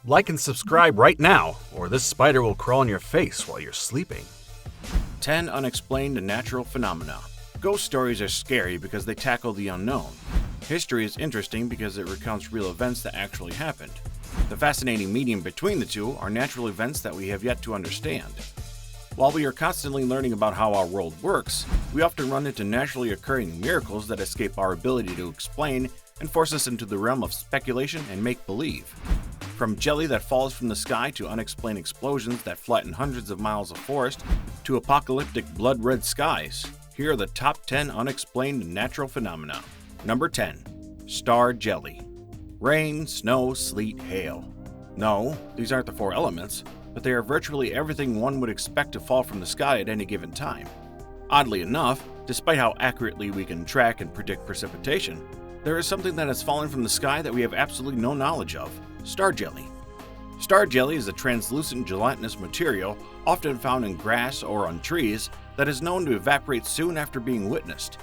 Like and subscribe right now, or this spider will crawl on your face while you're sleeping. 10 unexplained natural phenomena. Ghost stories are scary because they tackle the unknown. History is interesting because it recounts real events that actually happened. The fascinating medium between the two are natural events that we have yet to understand. While we are constantly learning about how our world works, we often run into naturally occurring miracles that escape our ability to explain and force us into the realm of speculation and make-believe. From jelly that falls from the sky to unexplained explosions that flatten hundreds of miles of forest to apocalyptic blood-red skies, here are the top 10 unexplained natural phenomena. Number 10. Star jelly. Rain, snow, sleet, hail. No, these aren't the four elements, but they are virtually everything one would expect to fall from the sky at any given time. Oddly enough, despite how accurately we can track and predict precipitation, there is something that has fallen from the sky that we have absolutely no knowledge of: star jelly. Star jelly is a translucent gelatinous material often found in grass or on trees that is known to evaporate soon after being witnessed.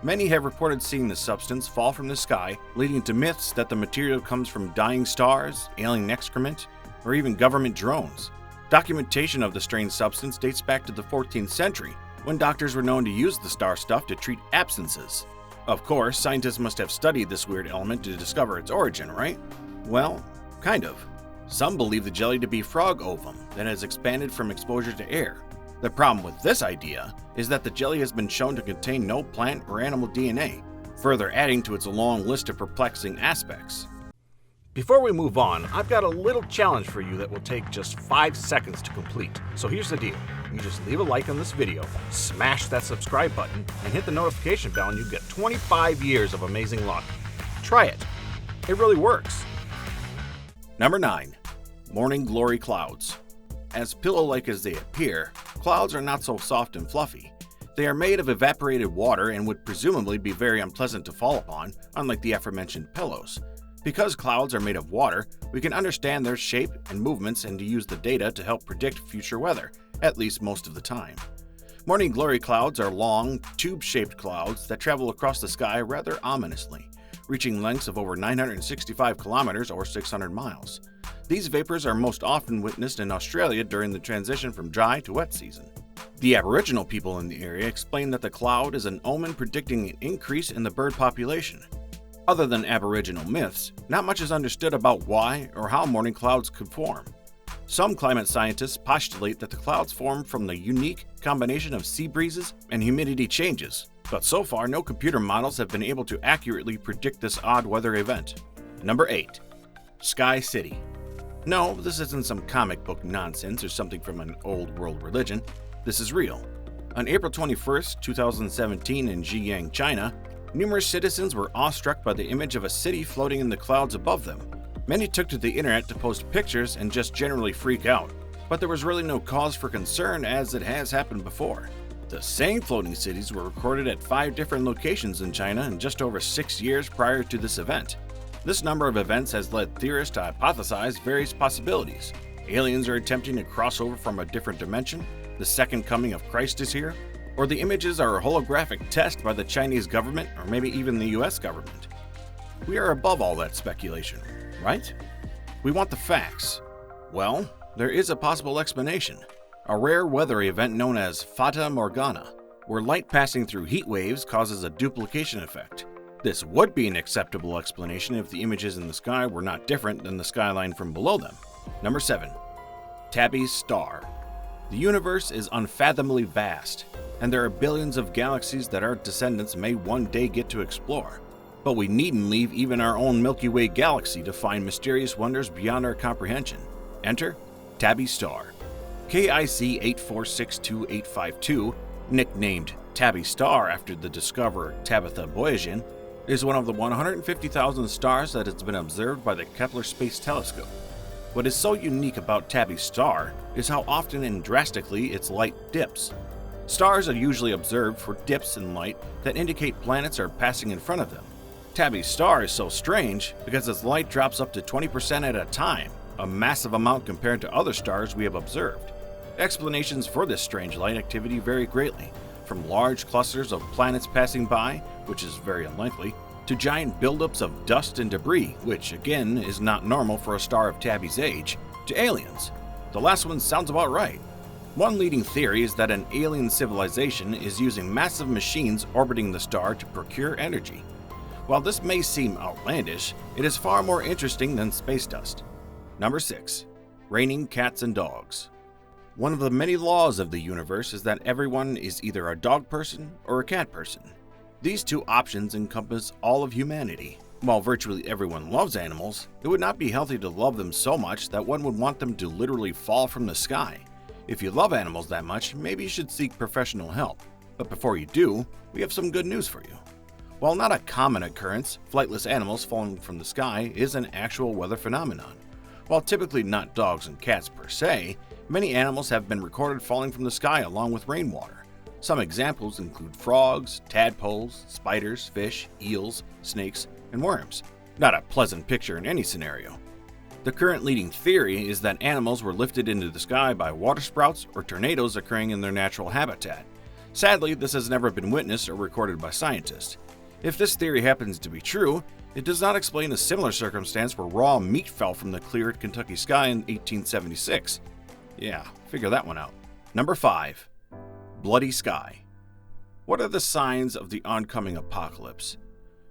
Many have reported seeing the substance fall from the sky, leading to myths that the material comes from dying stars, alien excrement, or even government drones. Documentation of the strange substance dates back to the 14th century, when doctors were known to use the star stuff to treat abscesses. Of course, scientists must have studied this weird element to discover its origin, right? Well, kind of. Some believe the jelly to be frog ovum that has expanded from exposure to air. The problem with this idea is that the jelly has been shown to contain no plant or animal DNA, further adding to its long list of perplexing aspects. Before we move on, I've got a little challenge for you that will take just 5 seconds to complete. So here's the deal. You just leave a like on this video, smash that subscribe button, and hit the notification bell and you get 25 years of amazing luck. Try it. It really works. Number 9. Morning glory clouds. As pillow-like as they appear, clouds are not so soft and fluffy. They are made of evaporated water and would presumably be very unpleasant to fall upon, unlike the aforementioned pillows. Because clouds are made of water, we can understand their shape and movements and to use the data to help predict future weather, at least most of the time. Morning glory clouds are long, tube-shaped clouds that travel across the sky rather ominously, reaching lengths of over 965 kilometers or 600 miles. These vapors are most often witnessed in Australia during the transition from dry to wet season. The Aboriginal people in the area explain that the cloud is an omen predicting an increase in the bird population. Other than Aboriginal myths, not much is understood about why or how morning clouds could form. Some climate scientists postulate that the clouds form from the unique combination of sea breezes and humidity changes, but so far no computer models have been able to accurately predict this odd weather event. Number 8. Sky City. No, this isn't some comic book nonsense or something from an old world religion. This is real. On April 21st, 2017 in Zhejiang, China, numerous citizens were awestruck by the image of a city floating in the clouds above them. Many took to the internet to post pictures and just generally freak out, but there was really no cause for concern as it has happened before. The same floating cities were recorded at 5 different locations in China in just over 6 years prior to this event. This number of events has led theorists to hypothesize various possibilities. Aliens are attempting to cross over from a different dimension, the second coming of Christ is here, or the images are a holographic test by the Chinese government or maybe even the US government. We are above all that speculation, right? We want the facts. Well, there is a possible explanation. A rare weather event known as Fata Morgana, where light passing through heat waves causes a duplication effect. This would be an acceptable explanation if the images in the sky were not different than the skyline from below them. Number 7. Tabby's Star. The universe is unfathomably vast, and there are billions of galaxies that our descendants may one day get to explore. But we needn't leave even our own Milky Way galaxy to find mysterious wonders beyond our comprehension. Enter Tabby's Star. KIC 8462852, nicknamed Tabby Star after the discoverer Tabitha Boyajian, is one of the 150,000 stars that has been observed by the Kepler Space Telescope. What is so unique about Tabby's Star is how often and drastically its light dips. Stars are usually observed for dips in light that indicate planets are passing in front of them. Tabby's Star is so strange because its light drops up to 20% at a time, a massive amount compared to other stars we have observed. Explanations for this strange light activity vary greatly, from large clusters of planets passing by, which is very unlikely, to giant buildups of dust and debris, which again is not normal for a star of Tabby's age, to aliens. The last one sounds about right. One leading theory is that an alien civilization is using massive machines orbiting the star to procure energy. While this may seem outlandish, it is far more interesting than space dust. Number 6. Raining cats and dogs. One of the many laws of the universe is that everyone is either a dog person or a cat person. These two options encompass all of humanity. While virtually everyone loves animals, it would not be healthy to love them so much that one would want them to literally fall from the sky. If you love animals that much, maybe you should seek professional help. But before you do, we have some good news for you. While not a common occurrence, flightless animals falling from the sky is an actual weather phenomenon. While typically not dogs and cats per se, many animals have been recorded falling from the sky along with rainwater. Some examples include frogs, tadpoles, spiders, fish, eels, snakes, and worms. Not a pleasant picture in any scenario. The current leading theory is that animals were lifted into the sky by waterspouts or tornadoes occurring in their natural habitat. Sadly, this has never been witnessed or recorded by scientists. If this theory happens to be true, it does not explain a similar circumstance where raw meat fell from the cleared Kentucky sky in 1876. Yeah, figure that one out. Number 5. Bloody sky. What are the signs of the oncoming apocalypse?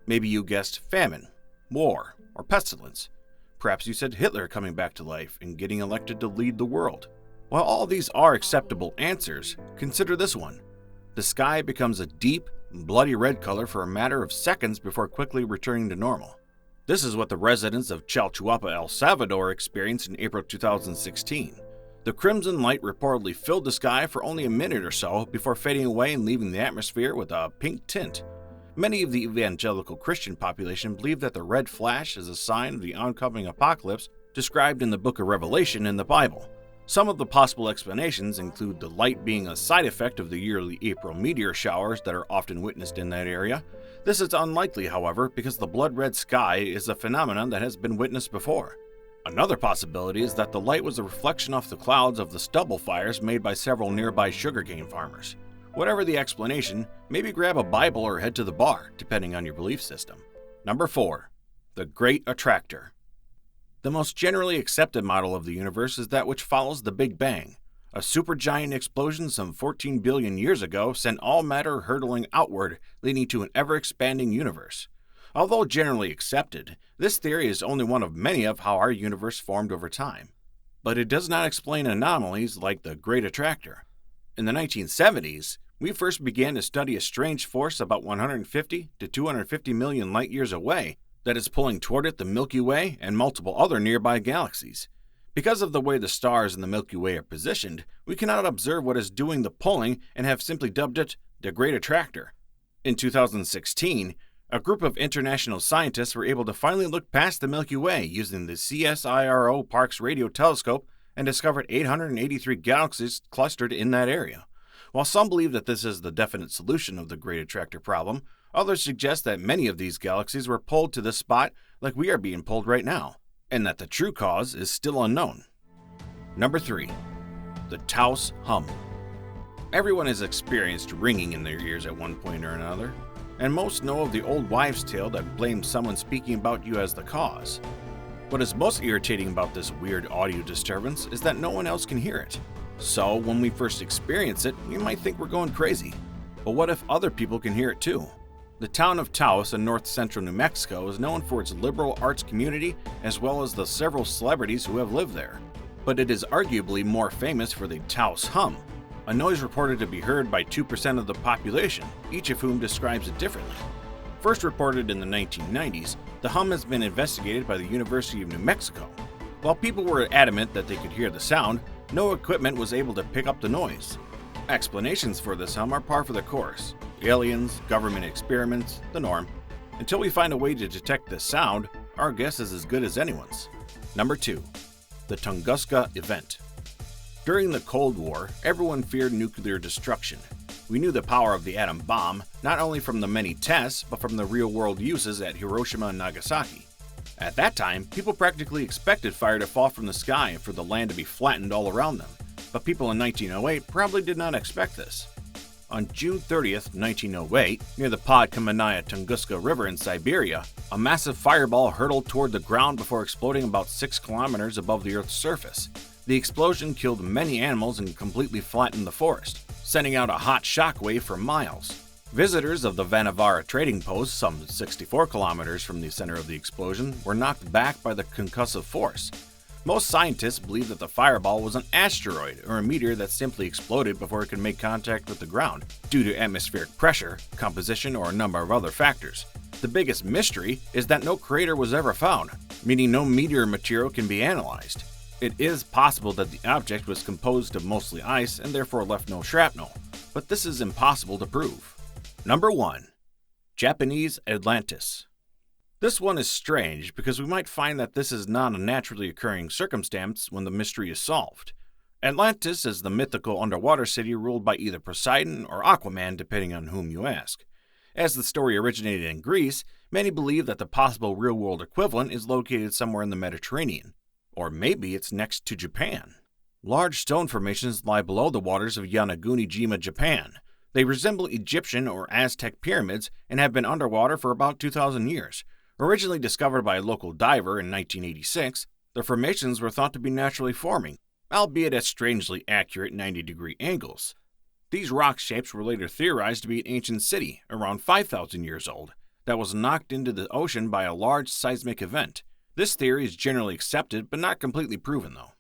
Maybe you guessed famine, war, or pestilence. Perhaps you said Hitler coming back to life and getting elected to lead the world. While all these are acceptable answers, consider this one. The sky becomes a deep, bloody red color for a matter of seconds before quickly returning to normal. This is what the residents of Chalchuapa, El Salvador experienced in April 2016. The crimson light reportedly filled the sky for only a minute or so before fading away and leaving the atmosphere with a pink tint. Many of the evangelical Christian population believe that the red flash is a sign of the oncoming apocalypse described in the book of Revelation in the Bible. Some of the possible explanations include the light being a side effect of the yearly April meteor showers that are often witnessed in that area. This is unlikely, however, because the blood red sky is a phenomenon that has been witnessed before. Another possibility is that the light was a reflection off the clouds of the stubble fires made by several nearby sugarcane farmers. Whatever the explanation, maybe grab a Bible or head to the bar, depending on your belief system. Number 4. The Great Attractor. The most generally accepted model of the universe is that which follows the Big Bang. A supergiant explosion some 14 billion years ago sent all matter hurtling outward, leading to an ever-expanding universe. Although generally accepted, this theory is only one of many of how our universe formed over time. But it does not explain anomalies like the Great Attractor. In the 1970s, we first began to study a strange force about 150 to 250 million light-years away that is pulling toward it the Milky Way and multiple other nearby galaxies. Because of the way the stars in the Milky Way are positioned, we cannot observe what is doing the pulling and have simply dubbed it the Great Attractor. In 2016, a group of international scientists were able to finally look past the Milky Way using the CSIRO Parkes Radio Telescope and discovered 883 galaxies clustered in that area. While some believe that this is the definite solution of the Great Attractor problem, others suggest that many of these galaxies were pulled to this spot like we are being pulled right now, and that the true cause is still unknown. Number 3. The Taos Hum. Everyone has experienced ringing in their ears at one point or another, and most know of the old wives' tale that blames someone speaking about you as the cause. What is most irritating about this weird audio disturbance is that no one else can hear it. So when we first experience it, we might think we're going crazy. But what if other people can hear it too? The town of Taos in north-central New Mexico is known for its liberal arts community as well as the several celebrities who have lived there. But it is arguably more famous for the Taos Hum, a noise reported to be heard by 2% of the population, each of whom describes it differently. First reported in the 1990s, the hum has been investigated by the University of New Mexico. While people were adamant that they could hear the sound, no equipment was able to pick up the noise. Explanations for this hum are par for the course. Aliens, government experiments, the norm. Until we find a way to detect this sound, our guess is as good as anyone's. Number 2. The Tunguska Event. During the Cold War, everyone feared nuclear destruction. We knew the power of the atom bomb, not only from the many tests, but from the real-world uses at Hiroshima and Nagasaki. At that time, people practically expected fire to fall from the sky and for the land to be flattened all around them, but people in 1908 probably did not expect this. On June 30th, 1908, near the Podkamennaya Tunguska River in Siberia, a massive fireball hurtled toward the ground before exploding about 6 kilometers above the Earth's surface. The explosion killed many animals and completely flattened the forest, sending out a hot shockwave for miles. Visitors of the Vanavara trading post, some 64 kilometers from the center of the explosion, were knocked back by the concussive force. Most scientists believe that the fireball was an asteroid or a meteor that simply exploded before it could make contact with the ground, due to atmospheric pressure, composition, or a number of other factors. The biggest mystery is that no crater was ever found, meaning no meteor material can be analyzed. It is possible that the object was composed of mostly ice and therefore left no shrapnel, but this is impossible to prove. Number 1. Japanese Atlantis. This one is strange because we might find that this is not a naturally occurring circumstance when the mystery is solved. Atlantis is the mythical underwater city ruled by either Poseidon or Aquaman, depending on whom you ask. As the story originated in Greece, many believe that the possible real-world equivalent is located somewhere in the Mediterranean. Or maybe it's next to Japan. Large stone formations lie below the waters of Yonaguni-jima, Japan. They resemble Egyptian or Aztec pyramids and have been underwater for about 2,000 years. Originally discovered by a local diver in 1986, the formations were thought to be naturally forming, albeit at strangely accurate 90-degree angles. These rock shapes were later theorized to be an ancient city, around 5,000 years old, that was knocked into the ocean by a large seismic event. This theory is generally accepted but not completely proven though.